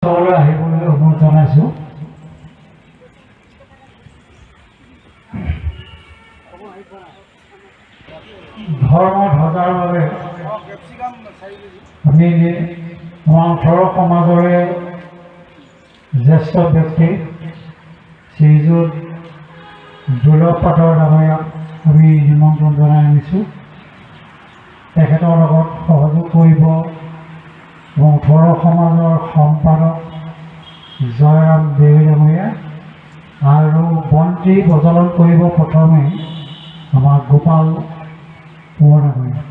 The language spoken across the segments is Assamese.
আহিবলৈ অনুৰোধ জনাইছোঁ। ধৰ্ম ধ্বজাৰ বাবে আমি আমাৰ ওঠৰ সমাজৰে জ্যেষ্ঠ ব্যক্তি শ্ৰীযুত দুৰ্লভ পাঠক ডাঙৰীয়াক আমি নিমন্ত্ৰণ জনাই আনিছোঁ। তেখেতৰ লগত সহযোগ কৰিব এবং ওঠৰ সমাজৰ সম্পাদক জয়ৰাম দেৱী ডাঙৰীয়া আৰু বন্তি প্ৰজ্বলন কৰিব প্ৰথমে আমাৰ গোপাল কোঁৱৰ ডাঙৰীয়া।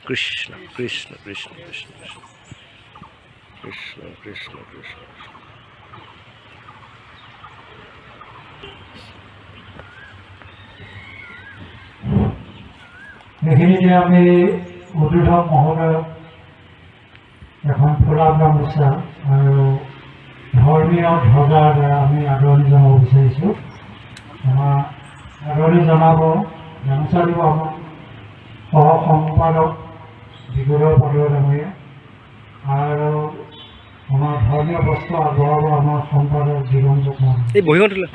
কৃষ্ণ কৃষ্ণ কৃষ্ণ কৃষ্ণ কৃষ্ণ কৃষ্ণ কৃষ্ণ এইখিনিতে আমি উদ্বোধক মহোদয়ক এখন ফুলা গামোচা আৰু ধৰ্মীয় ধ্বজাৰ দ্বাৰা আমি আদৰণি জনাব বিচাৰিছোঁ। আমাৰ আদৰণি জনাব গামোচা দিব আমাৰ সহ সম্পাদক বিগোধৰ পাঠক ডাঙৰীয়া আৰু আমাৰ ধৰ্মীয় বস্ত্ৰ আগবঢ়াব আমাৰ সম্পাদক দিগন্ত মহোদয়। এই বহিখন তোলা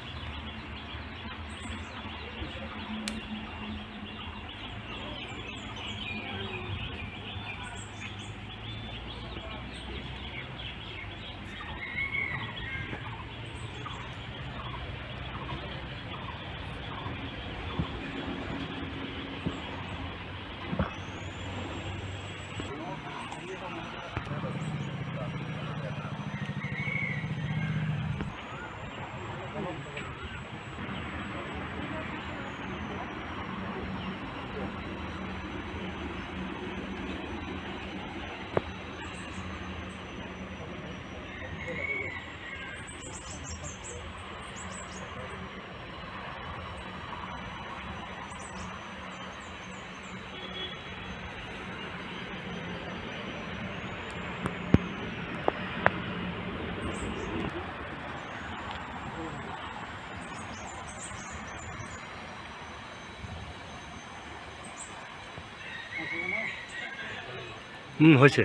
হৈছে।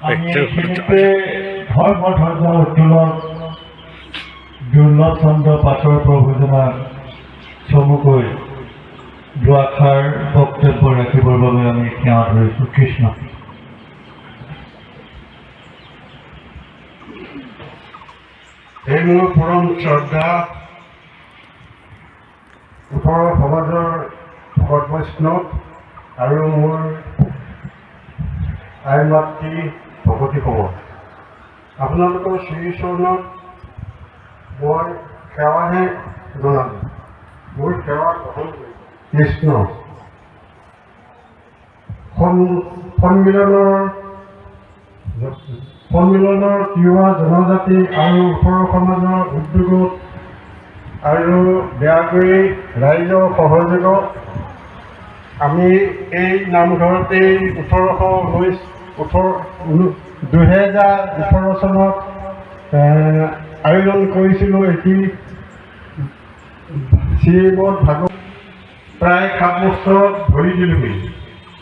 আমি এইখিনিতে ধৰ্ম ধ্বজাৰ উত্তোলন দুৰ্লভ চন্দ্ৰ পাঠৰ প্ৰভুজনা চমুকৈ দুআষাৰ বক্তব্য ৰাখিবৰ বাবে আমি সেৱা ধৰিছোঁ। কৃষ্ণ। এই মোৰ পৰম শ্ৰদ্ধা ওঠৰ সমাজৰ ভকত বৈষ্ণৱ আৰু মোৰ আই মাতৃ ভকতীসমূহ, আপোনালোকৰ শ্ৰীচৰণত মই সেৱাহে জনালোঁ। মোৰ সেৱা গ্ৰহণ কৰিব। কৃষ্ণ। সন্মিলনৰ তিৱা জনজাতি আৰু ওঠৰ সমাজৰ উদ্যোগত আৰু বেয়াকৈ ৰাইজৰ সহযোগত আমি এই নামঘৰতেই 2018 চনত আয়োজন কৰিছিলোঁ এটি শ্ৰীমদ ভাগৱত। প্ৰায় 7 বছৰ ধৰি দিলোঁহি।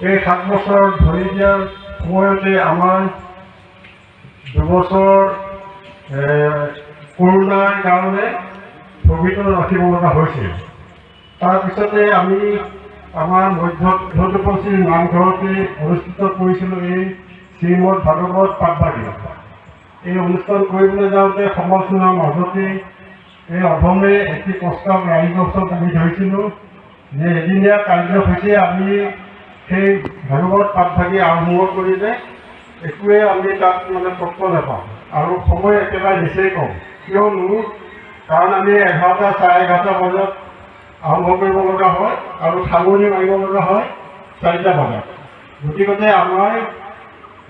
এই 7 বছৰ ধৰি দিয়াৰ সময়তে আমাৰ 2 বছৰ কৰোণাৰ কাৰণে স্থগিত ৰাখিব লগা হৈছিল। তাৰপিছতে আমি আমাৰ মধ্যপ্ৰদেশৰ নামঘৰতে অনুষ্ঠিত কৰিছিলোঁ এই শ্ৰীমদ ভাগৱত পাঠভাগিনী। এই অনুষ্ঠান কৰিবলৈ যাওঁতে সমালোচনাৰ মাজতে এই অধমে এটি প্ৰস্তাৱ ৰাইজৰ ওচৰত আমি ধৰিছিলোঁ যে এদিনীয়া কাৰ্যসূচী আমি সেই ভাগৱত পাঠভাগী আৰম্ভ কৰিলে একোৱে আমি তাত মানে তত্ত্ব নাপাওঁ আৰু সময় একেবাৰে নিচেই কম। কিয়নো কাৰণ আমি 11টা, 11:30 বজাত আৰম্ভ কৰিব লগা হয় আৰু সামৰণি মাৰিব লগা হয় 4টা বজাত। গতিকে আমাৰ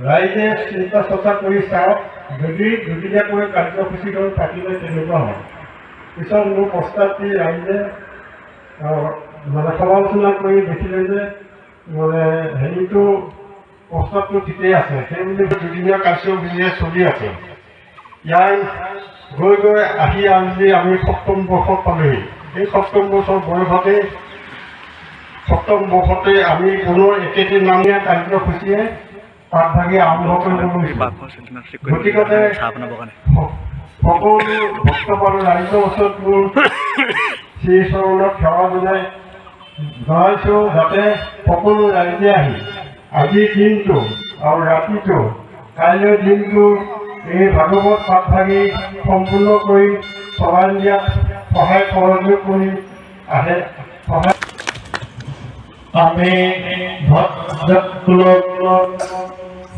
ৰাইজে চিন্তা চৰ্চা কৰি চাওক, যদি দুদিনীয়াকৈ কাৰ্যসূচীখন পাতিলে তেনেকুৱা হয়। পিছত মোৰ প্ৰস্তাৱটি ৰাইজে মানে সমালোচনা কৰি দেখিলে যে মানে হেৰিটো প্ৰস্তাৱটো ঠিকেই আছে, সেইবুলি দুদিনীয়া কাৰ্যসূচীৰে চলি আছে। ইয়াৰ গৈ গৈ আহি আজি আমি 7ম বৰ্ষত পালোহি। এই 7ম বছৰ বয়সতেই 7ম বৰ্ষতে আমি পুনৰ একেটি নামীয়া কাৰ্যসূচীয়ে পাঠভাগী আৰম্ভ কৰিব লৈছোঁ। গতিকে সকলো ভক্তপাল ৰাইজৰ ওচৰত মোৰ শ্ৰীচৰণত সেৱা জনাইছোঁ যাতে সকলো ৰাইজে আহি আজিৰ দিনটো আৰু ৰাতিটো কাইলৈৰ দিনটো এই ভাগৱত পাঠভাগী সম্পূৰ্ণ কৰি চলাই নিয়াত সহায় সহযোগ কৰি আহে। আমি ভক্তকুলক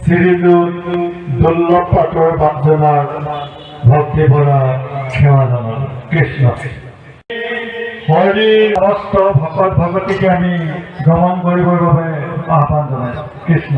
শ্ৰীদুৰ্লভ পাঠৰ বাঞ্ছনাৰ ভক্তি ভৰা সেৱা জনাওঁ। কৃষ্ণ হৰি সমস্ত ভকত ভকতীকে আমি গ্ৰহণ কৰিবৰ বাবে আহ্বান জনাইছোঁ। কৃষ্ণ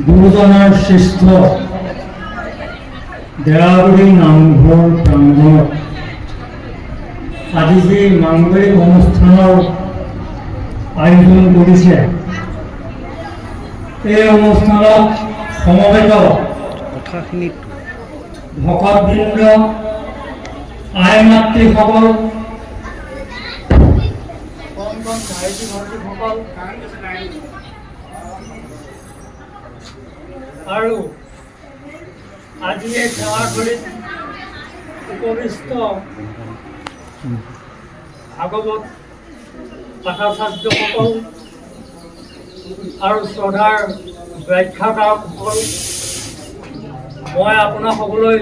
গুৰুজনাৰ শ্ৰেষ্ঠ দেৰাবৰী নামঘৰ প্ৰাংগণত আজি যি মাংগলিক অনুষ্ঠানৰ আয়োজন কৰিছে, এই অনুষ্ঠানত সমবেত কথাখিনি ভকতবৃন্দ, আই মাতৃসকল, আৰু আজি এই সেৱাখনিত উপবিষ্ট ভাগৱত পাঠাচাৰ্যসকল আৰু শ্ৰদ্ধাৰ ব্যাখ্যাকাৰকসকল, মই আপোনাক সকলোলৈ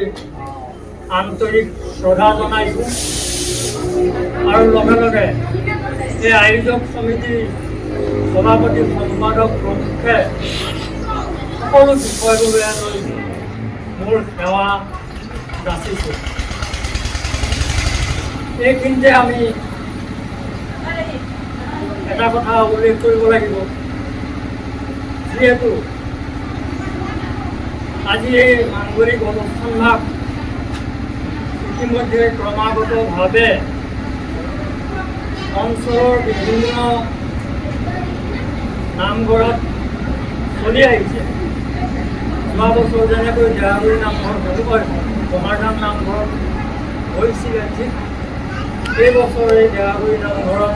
আন্তৰিক শ্ৰদ্ধা জনাইছোঁ। আৰু লগে লগে এই আয়োজক সমিতিৰ সভাপতি সম্পাদক প্ৰমুখে সকলো বিষয়বোৰে লৈ মোৰ সেৱা যাচিছোঁ। এইখিনিতে আমি এটা কথা উল্লেখ কৰিব লাগিব, যিহেতু আজি এই মাংগলিক অনুষ্ঠানভাগ ইতিমধ্যে ক্ৰমাগতভাৱে অঞ্চলৰ বিভিন্ন নামঘৰত চলি আহিছে। যোৱা বছৰ যেনেকৈ দেৰাবৰী নামঘৰ তেনেকৈ কমাৰধাম নামঘৰ হৈছিলে, ঠিক এই বছৰ এই দেৰাবৰী নামঘৰত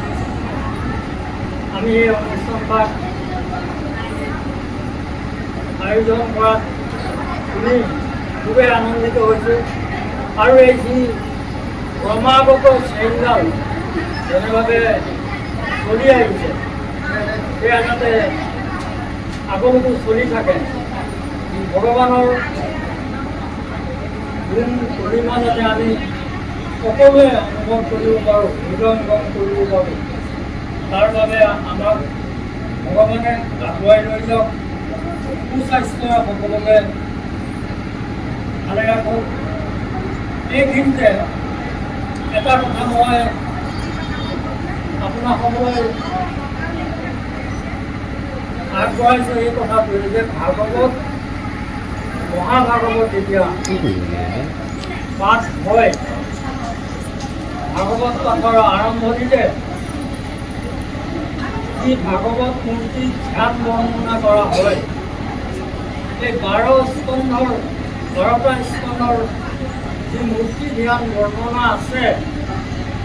আমি এই অনুষ্ঠানভাগ আয়োজন কৰাত শুনি খুবেই আনন্দিত হৈছোঁ। আৰু এই যি ক্ৰমাগত চেইনডাল যেনেভাৱে চলি আহিছে, সেয়া যাতে আগলৈকো চলি থাকে, ভগৱানৰ গুণ গৰিমা যাতে আমি সকলোৱে অনুভৱ কৰিব পাৰোঁ, হৃদয়ংগম কৰিব পাৰোঁ, তাৰ বাবে আমাক ভগৱানে আগুৱাই লৈ যাওক, সুস্বাস্থ্য সকলোকে ভালে ৰাখক। এইখিনিতে এটা কথা মই আপোনাক সকলোৱে আগবঢ়াইছোঁ, এই কথাটোৱে যে ভাগৱত মহাভাগৱত যেতিয়া পাঠ হয়, ভাগৱত পাঠৰ আৰম্ভণিতে যি ভাগৱত মূৰ্তি ধ্যান বৰ্ণনা কৰা হয়, এই 12টা স্কন্ধৰ যি মূৰ্তি ধ্যান বৰ্ণনা আছে,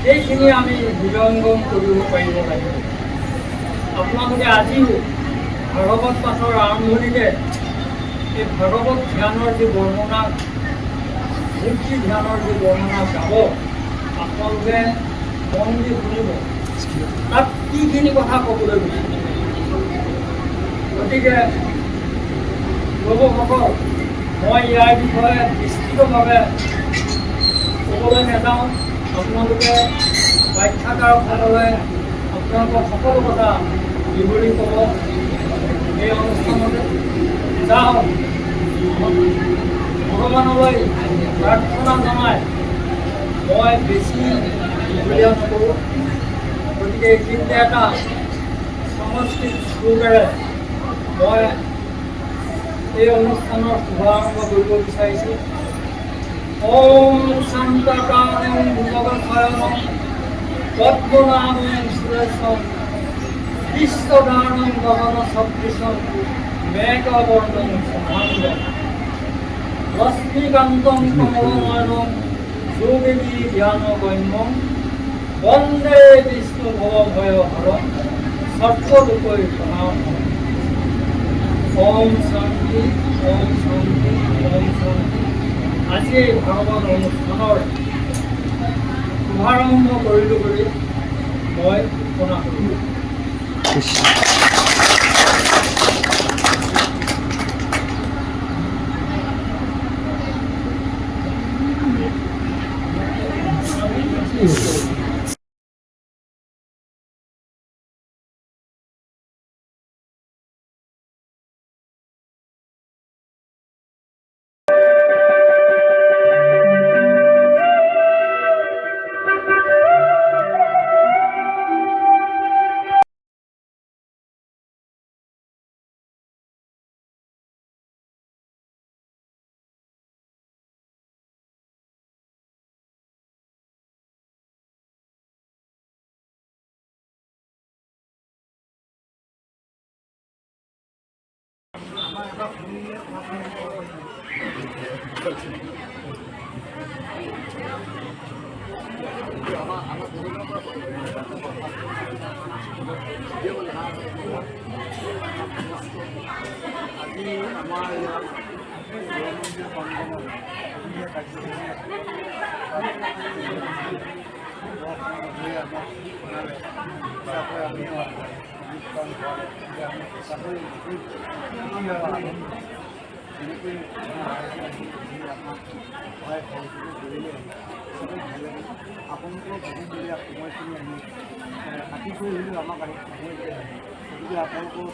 সেইখিনি আমি হৃদয়ংগম কৰিব পাৰিব লাগিব। আপোনালোকে আজিও ভাগৱত পাঠৰ আৰম্ভণিতে এই ভাগৱত ধ্যানৰ যি বৰ্ণনা, মূৰ্তি ধ্যানৰ যি বৰ্ণনা গাব, আপোনালোকে মন দি শুনিব, তাত কিখিনি কথা ক'বলৈ গৈছে। গতিকে প্ৰভুসকল, মই ইয়াৰ বিষয়ে বিস্তৃতভাৱে ক'বলৈ নাযাওঁ, আপোনালোকে ব্যাখ্যাকাৰসকলে আপোনালোকৰ সকলো কথা বিৱৰি ক'ব এই অনুষ্ঠানতে। যাওঁ, ভগৱানলৈ প্ৰাৰ্থনা জনাই মই বেছি দীঘলীয়া নকৰোঁ। গতিকে এইখিনিতে এটা সংস্কৃত শ্লোকেৰে মই এই অনুষ্ঠানৰ শুভাৰম্ভ কৰিব বিচাৰিছোঁ। ওম শান্তকানং ভুজগশয়নং পদ্মনাভং সুৰেশং বিশ্বদানং গগন সদৃশং মেঘবর্ণং শুভাঙ্গং লক্ষ্মীকান্তং কমলনয়নং যোগিনী ধ্যানগম্যং বন্দে বিষ্ণু ভবভয়হরং সর্বদুঃখৈ প্রণাম। ওম শান্তি ওম শান্তি ওম শান্তি। আজি এই ভাগৱত অনুষ্ঠানৰ শুভাৰম্ভ কৰিলোঁ বুলি মই ঘোষণা কৰিলোঁ। কৃষ্ণ আপোনালোকৰ বহুমূলীয়া সময়খিনি আমি কাটি কৰি হ'লেও আমাক আহি গতিকে আপোনালোকৰ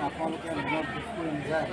আপোনালোকে মনত দুখ কৰি নাযায়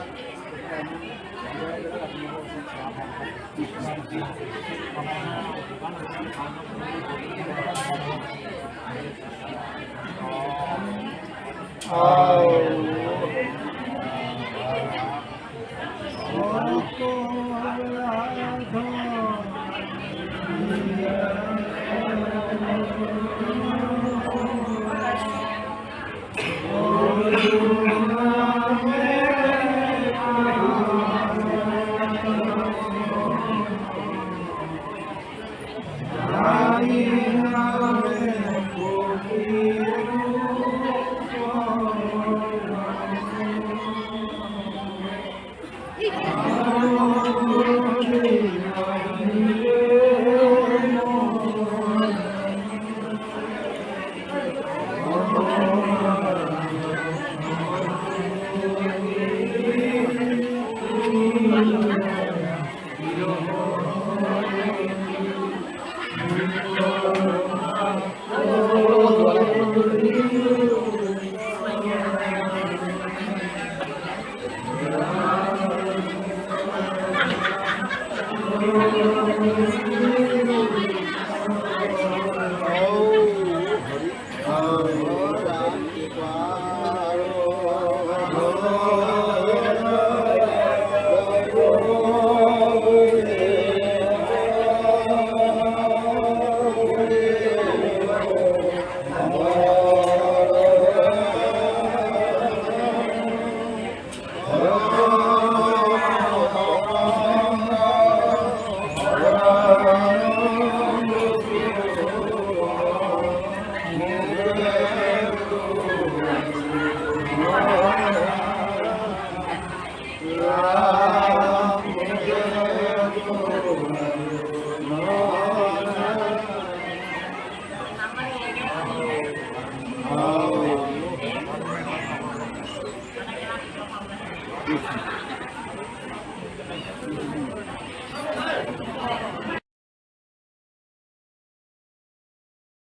Thank you.